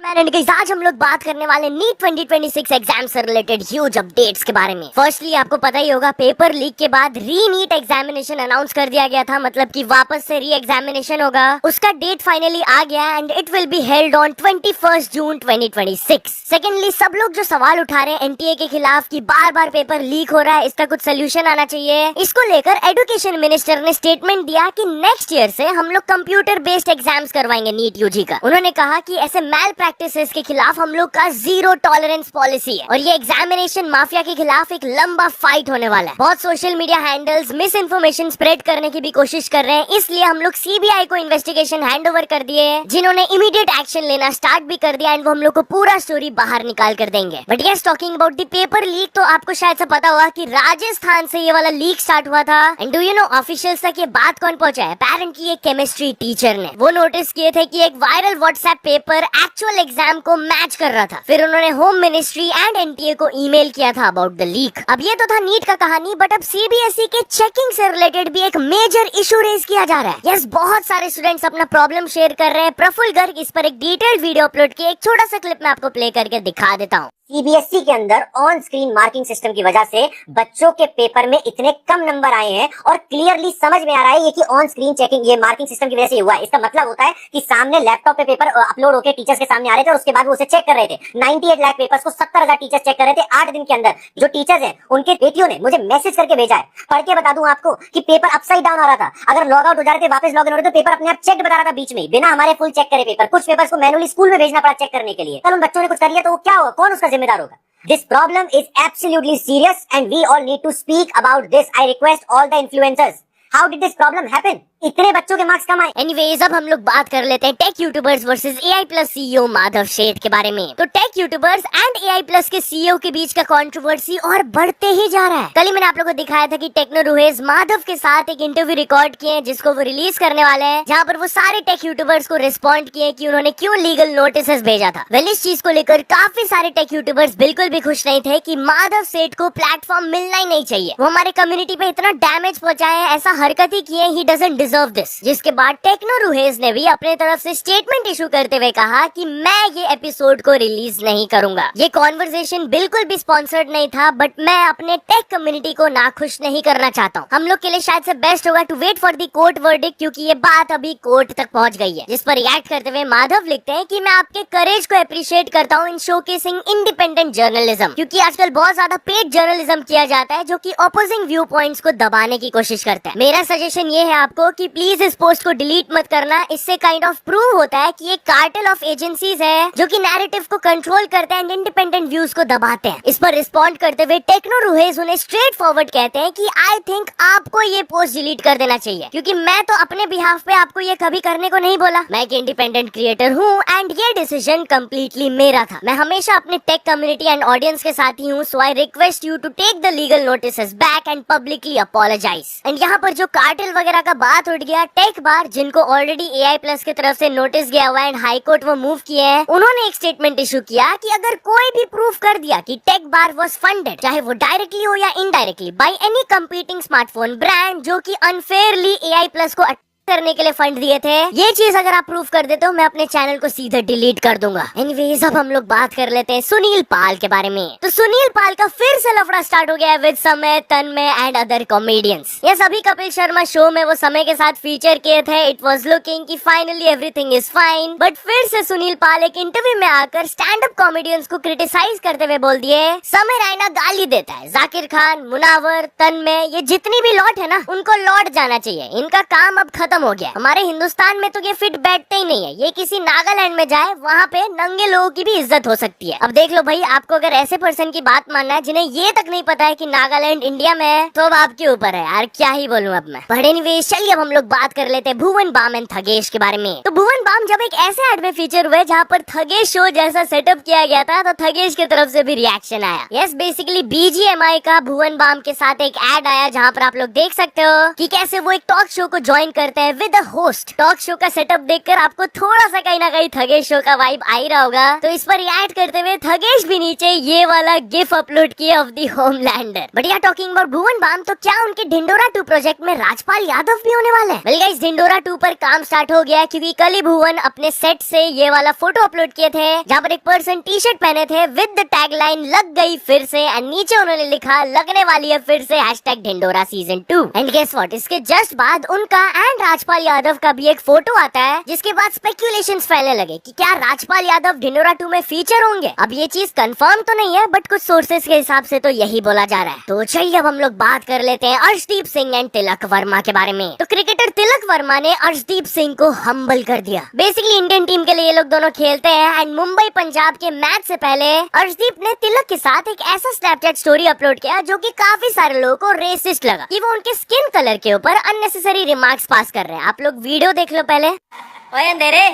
आज हम लोग बात करने वाले नीट 2026 एग्जाम से रिलेटेड ह्यूज अपडेट्स के बारे में। फर्स्टली आपको पता ही होगा, पेपर लीक के बाद री नीट एग्जामिनेशन अनाउंस कर दिया गया था, मतलब कि वापस से री एग्जामिनेशन होगा। उसका डेट फाइनली आ गया and it will be held on 21 June 2026। Secondly सब लोग जो सवाल उठा रहे हैं एनटीए के खिलाफ कि बार बार पेपर लीक हो रहा है, इसका कुछ सोल्यूशन आना चाहिए, इसको लेकर एजुकेशन मिनिस्टर ने स्टेटमेंट दिया कि नेक्स्ट ईयर से हम लोग कंप्यूटर बेस्ड एग्जाम्स करवाएंगे नीट यूजी का। उन्होंने कहा कि ऐसे मैल प्रैक्टिसेस के खिलाफ हम लोग का जीरो टॉलरेंस पॉलिसी है और ये एग्जामिनेशन माफिया के खिलाफ एक लंबा फाइट होने वाला है। बहुत social media handles miss information spread करने की भी कोशिश कर रहे हैं, इसलिए हम लोग सीबीआई को इन्वेस्टिगेशन हैंड ओवर कर दिए, जिन्होंने इमीडिएट एक्शन लेना स्टार्ट भी कर दिया एंड वो हम लोग को पूरा स्टोरी बाहर निकाल कर देंगे। But yes, talking about the paper leak, तो आपको शायद से पता होगा कि राजस्थान से ये वाला लीक स्टार्ट हुआ था। And do you know officials तक ये बात कौन पहुंचा है? अपेरेंटली एक केमिस्ट्री टीचर ने वो नोटिस किए थे कि एक viral WhatsApp paper actual exam को मैच कर रहा था। फिर उन्होंने होम मिनिस्ट्री एंड एनटीए को ईमेल किया था अबाउट द लीक। अब ये तो था नीट का कहानी, बट अब सीबीएसई के चेकिंग से रिलेटेड भी एक मेजर इशू रेज किया जा रहा है। यस, बहुत सारे स्टूडेंट्स अपना प्रॉब्लम शेयर कर रहे हैं। प्रफुल्ल गर्ग इस पर एक डिटेल्ड वीडियो अपलोड किया, एक छोटा सा क्लिप मैं आपको प्ले करके दिखा देता हूँ। सीबीएसई के अंदर ऑन स्क्रीन मार्किंग सिस्टम की वजह से बच्चों के पेपर में इतने कम नंबर आए हैं और क्लियरली समझ में आ रहा है ये कि ऑन स्क्रीन चेकिंग ये मार्किंग सिस्टम की वजह से हुआ है। इसका मतलब होता है कि सामने लैपटॉप पे पेपर अपलोड होकर टीचर्स के सामने आ रहे थे और उसके बाद वो उसे चेक कर रहे थे। 98 लाख पेपर्स को 70,000 टीचर्स चेक कर रहे थे 8 दिन के अंदर। जो टीचर्स हैं उनके बेटियों ने मुझे मैसेज करके भेजा है, पढ़ के बता दूं आपको कि पेपर अपसाइड डाउन आ रहा था। अगर लॉग आउट हो जा रहे थे, वापस लॉग इन हो रहे थे, तो पेपर अपने आप चेक बता रहा था बीच में, बिना हमारे फुल चेक करे पेपर। कुछ पेपर्स को मैनुअली स्कूल में भेजना पड़ा चेक करने के लिए। कल उन बच्चों ने कुछ कर लिया तो वो क्या होगा? कौन उसका जिम्मेदार होगा? This problem is absolutely serious and we all need to speak about this. I request all the influencers. How did this problem happen? इतने बच्चों के मार्क्स कम आए। एनीवेज, अब हम लोग बात कर लेते हैं tech YouTubers versus AI plus CEO Madhav सेठ के बारे में। तो tech YouTubers and AI plus के सीईओ के बीच का कंट्रोवर्सी और बढ़ते ही जा रहा है। कल ही मैंने आप लोगों को दिखाया था कि टेक्नो रुहेज माधव के साथ एक इंटरव्यू रिकॉर्ड किए हैं, जिसको वो रिलीज करने वाले हैं, जहाँ पर वो सारे टेक यूट्यूबर्स को रिस्पॉन्ड किए कि उन्होंने क्यों लीगल नोटिस भेजा था। वेल, इस चीज को लेकर काफी सारे टेक यूट्यूबर्स बिल्कुल भी खुश नहीं थे कि माधव सेठ को प्लेटफॉर्म मिलना ही नहीं चाहिए। वो हमारे कम्युनिटी पे इतना डैमेज पहुंचाए हैं, ऐसा हरकत ही किए, ही डजंट डिजर्व दिस। जिसके बाद टेक्नो रुहेज ने भी अपने तरफ से स्टेटमेंट इशू करते हुए कहा कि मैं ये एपिसोड को रिलीज नहीं करूंगा। ये कॉन्वर्सेशन बिल्कुल भी स्पॉन्सर्ड नहीं था, बट मैं अपने टेक कम्युनिटी को नाखुश नहीं करना चाहता हूँ। हम लोग के लिए शायद से बेस्ट होगा to wait for the court verdict, क्योंकि ये बात अभी कोर्ट तक पहुंच गई है। जिस पर रिएक्ट करते हुए माधव लिखते हैं कि मैं आपके करेज को अप्रिशिएट करता हूँ इन शोकेसिंग इंडिपेंडेंट जर्नलिज्म, क्योंकि आजकल बहुत ज्यादा पेड जर्नलिज्म किया जाता है जो कि ऑपोजिंग व्यू पॉइंट्स को दबाने की कोशिश करता है। मेरा सजेशन ये है आपको कि प्लीज इस पोस्ट को डिलीट मत करना। इससे काइंड ऑफ प्रूव होता है कि ये कार्टेल ऑफ एजेंसीज है जो कि नैरेटिव को कंट्रोल करते हैं, इंडिपेंडेंट व्यूज को दबाते हैं। इस पर रिस्पॉन्ड करते हुए टेक्नो रुहेज उन्हें स्ट्रेट फॉरवर्ड कहते हैं कि आई थिंक आपको ये पोस्ट डिलीट कर देना चाहिए, क्योंकि मैं तो अपने बिहाफ पे आपको ये कभी करने को नहीं बोला। मैं एक इंडिपेंडेंट क्रिएटर हूँ एंड ये डिसीजन कम्प्लीटली मेरा था। मैं हमेशा अपने टेक कम्युनिटी एंड ऑडियंस के साथ ही हूँ, so I request you to take the legal notices back and publicly apologise. And यहाँ पर जो कार्टेल वगैरह का बात उठ गया, टेक बार जिनको ऑलरेडी एआई प्लस की तरफ से नोटिस गया हुआ है एंड हाई कोर्ट वो मूव किए हैं, उन्होंने एक स्टेटमेंट इशू किया कि अगर कोई भी प्रूफ कर दिया कि टेक बार वाज फंडेड, चाहे वो डायरेक्टली हो या indirectly, by any competing smartphone brand जो कि अनफेयरली एआई प्लस को करने के लिए फंड दिए थे, ये चीज अगर आप प्रूफ कर देते हो, मैं अपने चैनल को सीधे डिलीट कर दूंगा। एनीवेज, अब हम लोग बात कर लेते हैं सुनील पाल के बारे में। तो सुनील पाल का फिर से लफड़ा स्टार्ट हो गया है विद समय, तन्मय एंड अदर कॉमेडियंस। ये सभी कपिल शर्मा शो में वो समय के साथ फीचर किए थे। इट वाज लुकिंग कि finally everything is fine, but फिर से सुनील पाल एक इंटरव्यू में आकर स्टैंड अप कॉमेडियंस को क्रिटिसाइज करते हुए बोल दिए, समय रैना गाली देता है, जाकिर खान, मुनावर, तन्मय, ये जितनी भी लौट है ना, उनको लौट जाना चाहिए, इनका काम अब खत्म हो गया। हमारे हिंदुस्तान में तो ये फिट बैठते ही नहीं है, ये किसी नागालैंड में जाए, वहाँ पे नंगे लोगों की भी इज्जत हो सकती है। अब देख लो भाई, आपको अगर ऐसे पर्सन की बात मानना है जिन्हें ये तक नहीं पता है कि नागालैंड इंडिया में है, तो अब आपके ऊपर है यार, क्या ही बोलूं अब मैं। बट एनीवेज, चलिए अब हम लोग बात कर लेते हैं भुवन बाम एंड थगेश के बारे में। तो भुवन बाम जब एक ऐसे एड में फीचर हुए जहाँ पर थगेश शो जैसा सेटअप किया गया था, तो थगेश की तरफ से भी रिएक्शन आया। यस, बेसिकली बीजीएमआई का भुवन बाम के साथ एक एड आया, जहाँ पर आप लोग देख सकते हो कि कैसे वो एक टॉक शो को ज्वाइन करते हैं है with a host. Talk show का सेटअप देखकर आपको थोड़ा सा कहीं ना कहीं थगेश शो का वाइब आ ही रहा होगा, तो इस पर रिएक्ट करते हुए थगेश भी नीचे ये वाला गिफ अपलोड किए ऑफ दी होमलैंडर। बट यार टॉकिंग अबाउट भुवन बाम, तो क्या उनके ढिंडोरा 2 प्रोजेक्ट में राजपाल यादव भी होने वाले हैं? वेल गाइस, ढिंडोरा 2 पर काम स्टार्ट हो गया क्योंकि कल ही भुवन अपने सेट से ये वाला फोटो अपलोड किए थे जहाँ पर एक पर्सन टी शर्ट पहने थे विद द टैगलाइन लग गई फिर से, एंड नीचे उन्होंने लिखा लगने वाली है फिर से #Dhindora season 2। And guess what, इसके जस्ट बाद उनका एंड राजपाल यादव का भी एक फोटो आता है, जिसके बाद स्पेक्यूलेशंस फैलने लगे कि क्या राजपाल यादव ढिंडोरा 2 में फीचर होंगे। अब ये चीज कंफर्म तो नहीं है, बट कुछ सोर्सेस के हिसाब से तो यही बोला जा रहा है। तो चलिए अब हम लोग बात कर लेते हैं अर्शदीप सिंह एंड तिलक वर्मा के बारे में। तो क्रिकेटर तिलक वर्मा ने अर्शदीप सिंह को हम्बल कर दिया। बेसिकली इंडियन टीम के लिए ये लोग दोनों खेलते हैं, एंड मुंबई पंजाब के मैच से पहले अर्शदीप ने तिलक के साथ एक ऐसा स्नैपचैट स्टोरी अपलोड किया जो कि काफी सारे लोगों को रेसिस्ट लगा कि वो उनके स्किन कलर के ऊपर अननेसेसरी रिमार्क्स पास कर रहे हैं। आप लोग वीडियो देख लो पहले। ओए अंधेरे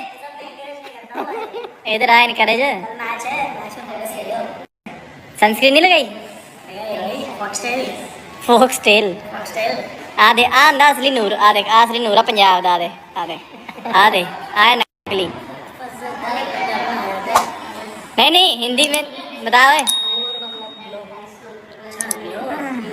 इधर आए करे जे सनस्क्रीन नहीं लगाई? फोक्सटेल आ दे आ अंदा असली नूर, आ देख असली नूर पंजाब दा, आ दे आए नकली। नहीं हिंदी में बताओ।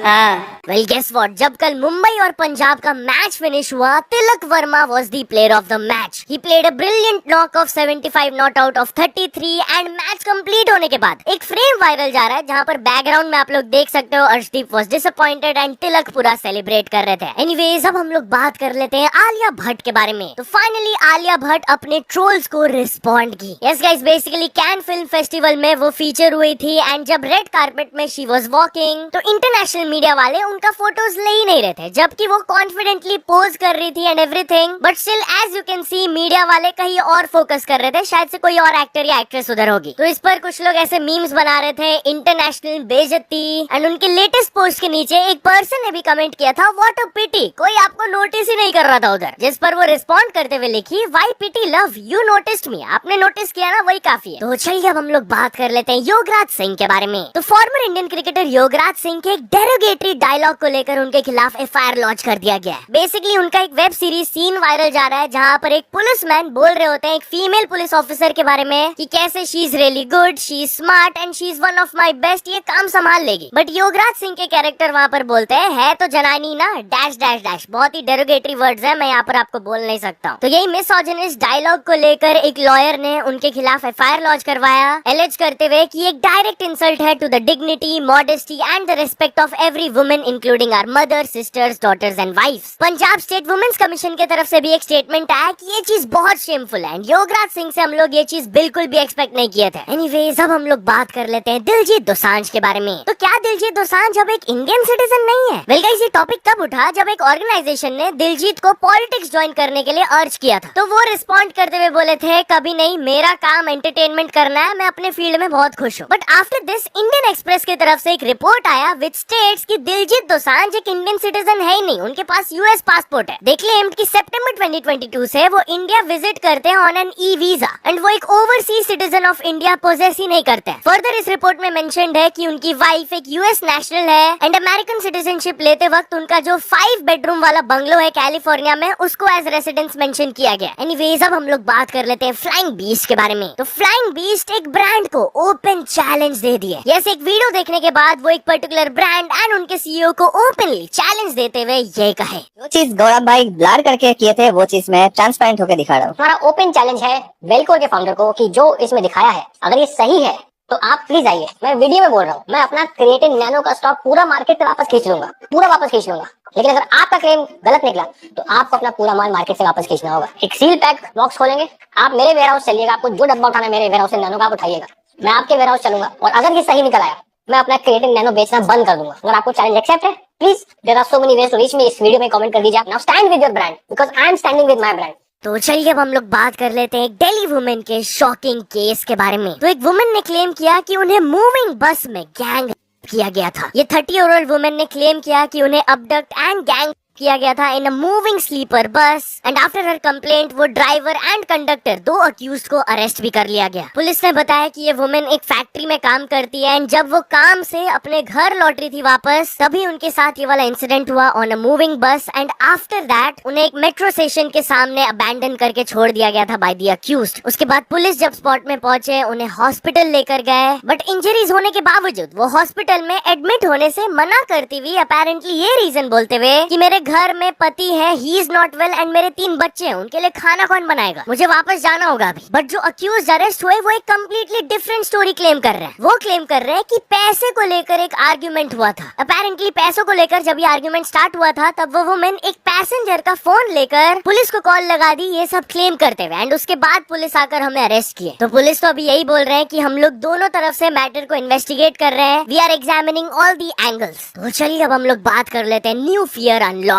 हाँ वेल गेस व्हाट, जब कल मुंबई और पंजाब का मैच फिनिश हुआ, Tilak Varma was the player of the match. He played a brilliant knock of 75 not out of 33, and match complete होने के बाद एक फ्रेम वायरल जा रहा है जहां पर बैकग्राउंड में आप लोग देख सकते हो अर्शदीप वाज डिसअपॉइंटेड एंड तिलक पूरा सेलिब्रेट कर रहे थे। एनीवेज अब हम लोग बात कर लेते हैं आलिया भट्ट के बारे में। तो फाइनली आलिया भट्ट अपने ट्रोल्स को रिस्पॉन्ड की। Yes guys, basically can film festival में वो फीचर हुई थी, एंड जब रेड कारपेट में शी वाज वॉकिंग तो इंटरनेशनल मीडिया वाले उनका फोटोज ले ही नहीं रहे थे, जबकि वो कॉन्फिडेंटली पोज कर रही थी and everything. But still as you can see media वाले कहीं और फोकस कर रहे थे, शायद से कोई और एक्टर या एक्ट्रेस उधर होगी। तो इस पर कुछ लोग ऐसे मीम्स बना रहे थे, इंटरनेशनल बेइज्जती। एंड उनके लेटेस्ट पोस्ट के नीचे एक पर्सन ने भी कमेंट किया था व्हाट अ पिटी, कोई आपको नोटिस ही नहीं कर रहा था उधर। जिस पर वो रिस्पॉन्ड करते हुए लिखी why pity love, you noticed me, आपने नोटिस किया ना, वही काफी है। तो चलिए अब हम लोग बात कर लेते हैं योगराज सिंह के बारे में। तो former Indian cricketer Yograj Singh के एक डेरोगेटरी डायलॉग को लेकर उनके खिलाफ एफआईआर लॉन्च कर दिया गया है। बेसिकली उनका एक वेब सीरीज सीन वायरल जा रहा है जहां पर एक पुलिसमैन बोल रहे होते हैं एक फीमेल पुलिस ऑफिसर के बारे में कि कैसे she is really good, she is smart and she is one of my best, ये काम संभाल लेगी। बट योगराज सिंह के कैरेक्टर वहां पर बोलते हैं है तो जनानी ना डैश डैश डैश, बहुत ही डेरोगेटरी वर्ड्स है, मैं यहाँ पर आपको बोल नहीं सकता हूँ। तो यही मिसोजिनिस्ट डायलॉग को लेकर एक लॉयर ने उनके खिलाफ एफआईआर लॉन्च करवाया, एलिज करते हुए कि एक डायरेक्ट इंसल्ट है to the dignity, modesty and the respect of every woman including our mother, sisters, daughters and wives. Punjab state women's commission की तरफ से भी एक स्टेटमेंट आया कि ये चीज बहुत शेमफुल है, योगराज सिंह से हम लोग ये चीज बिल्कुल भी एक्सपेक्ट नहीं किए थे। एनीवेज अब हम लोग बात कर लेते हैं दिलजीत दोसांझ के बारे में। तो क्या दिलजीत दोसांझ अब एक इंडियन सिटीजन नहीं है? वेल गाइस, ये टॉपिक तब उठा जब एक ऑर्गेनाइजेशन ने दिलजीत को पॉलिटिक्स ज्वाइन करने के लिए अर्ज किया था। तो वो रिस्पॉन्ड करते हुए बोले थे कभी नहीं, मेरा काम एंटरटेनमेंट करना है, मैं अपने फील्ड में बहुत खुश हूँ। But after this Indian express की तरफ से एक रिपोर्ट आया विच स्टेट्स कि दिलजीत दोसांझ एक इंडियन सिटीजन है ही नहीं, उनके पास यूएस पासपोर्ट है। देख ले कि सितंबर 2022 से वो इंडिया विजिट करते हैं on an e visa, and वो एक overseas citizen of India possess ही नहीं करते हैं। फर्दर इस रिपोर्ट में मेंशन्ड है कि उनकी वाइफ एक यूएस नेशनल है, एंड अमेरिकन सिटीजनशिप लेते वक्त उनका जो 5 बेडरूम वाला बंगलो है कैलिफोर्निया में, उसको एज रेसिडेंस मेंशन किया गया। एनीवेज अब हम लोग बात कर लेते हैं फ्लाइंग बीस्ट के बारे में। तो फ्लाइंग बीस्ट एक ब्रांड को ओपन चैलेंज दे दिए। यस, एक वीडियो देखने के बाद वो एक पर्टिकुलर ब्रांड एंड उनके सीईओ को ओपनली चैलेंज देते हुए ये कहे, जो चीज गौरव भाई ब्लर करके किए थे वो चीज मैं ट्रांसपेरेंट होकर दिखा रहा हूँ। हमारा ओपन चैलेंज है वेलकोर के फाउंडर को कि जो इसमें दिखाया है अगर ये सही है तो आप प्लीज आइए। मैं वीडियो में बोल रहा हूँ, मैं अपना क्रिएटिव नैनो का स्टॉक पूरा मार्केट से वापस खींच लूंगा, पूरा वापस खींच लूंगा। लेकिन अगर आपका क्लेम गलत निकला तो आपको अपना पूरा माल मार्केट से वापस खींचना होगा। एक सील पैक बॉक्स खोलेंगे, आप मेरे वेयर हाउस चलिएगा, आपको जो डब्बा उठाना है मेरे वेयर हाउस से नैनो का आप उठाइएगा, मैं आपके वेयर हाउस चलूंगा, और अगर ये सही निकल आया मैं अपना क्रिएटिव नैनो बेचना बंद कर दूंगा। अगर आपको चैलेंज एक्सेप्ट है, please there are so many ways to reach me, इस वीडियो में कमेंट कर दीजिए। Now stand with your brand because I am standing with my brand. तो चलिए अब हम लोग बात कर लेते हैं एक दिल्ली वुमेन के शॉकिंग केस के बारे में। तो एक वुमेन ने क्लेम किया कि उन्हें मूविंग बस में गैंग किया गया था। ये 30 ईयर ओल्ड वुमेन ने क्लेम किया कि उन्हें अबडक्ट एंड गैंग किया गया था in a moving sleeper bus and after her complaint वो ड्राइवर एंड कंडक्टर दो अक्यूज को अरेस्ट भी कर लिया गया। पुलिस ने बताया कि ये वुमेन एक फैक्ट्री में काम करती है एंड जब वो काम से अपने घर लौट रही थी वापस, तभी उनके साथ ये वाला इंसिडेंट हुआ ऑन अ मूविंग बस एंड आफ्टर दैट उन्हें एक मेट्रो स्टेशन के सामने अबैंडन करके छोड़ दिया गया था बाय द अक्यूज्ड। उसके बाद पुलिस जब स्पॉट में पहुंचे उन्हें हॉस्पिटल लेकर गए, बट इंजरीज होने के बावजूद वो हॉस्पिटल में एडमिट होने से मना करती हुई अपेरेंटली ये रीजन बोलते हुए कि मेरे घर में पति है, he is not well and मेरे 3 बच्चे हैं, उनके लिए खाना कौन बनाएगा, मुझे वापस जाना होगा अभी। बट जो अक्यूज अरेस्ट हुए वो एक कम्प्लीटली डिफरेंट स्टोरी क्लेम कर रहे हैं। वो क्लेम कर रहे हैं कि पैसे को लेकर एक आर्ग्यूमेंट हुआ था। अपेरेंटली पैसों को लेकर जब ये आर्ग्यूमेंट स्टार्ट हुआ था तब वो वुमेन एक पैसेंजर का फोन लेकर पुलिस को कॉल लगा दी, ये सब क्लेम करते हुए, एंड उसके बाद पुलिस आकर हमें अरेस्ट किए। तो पुलिस तो अभी यही बोल रहे हैं कि हम लोग दोनों तरफ से मैटर को इन्वेस्टिगेट कर रहे हैं, we are examining all the angles. तो चलिए अब हम लोग बात कर लेते हैं न्यू फियर अनलॉक।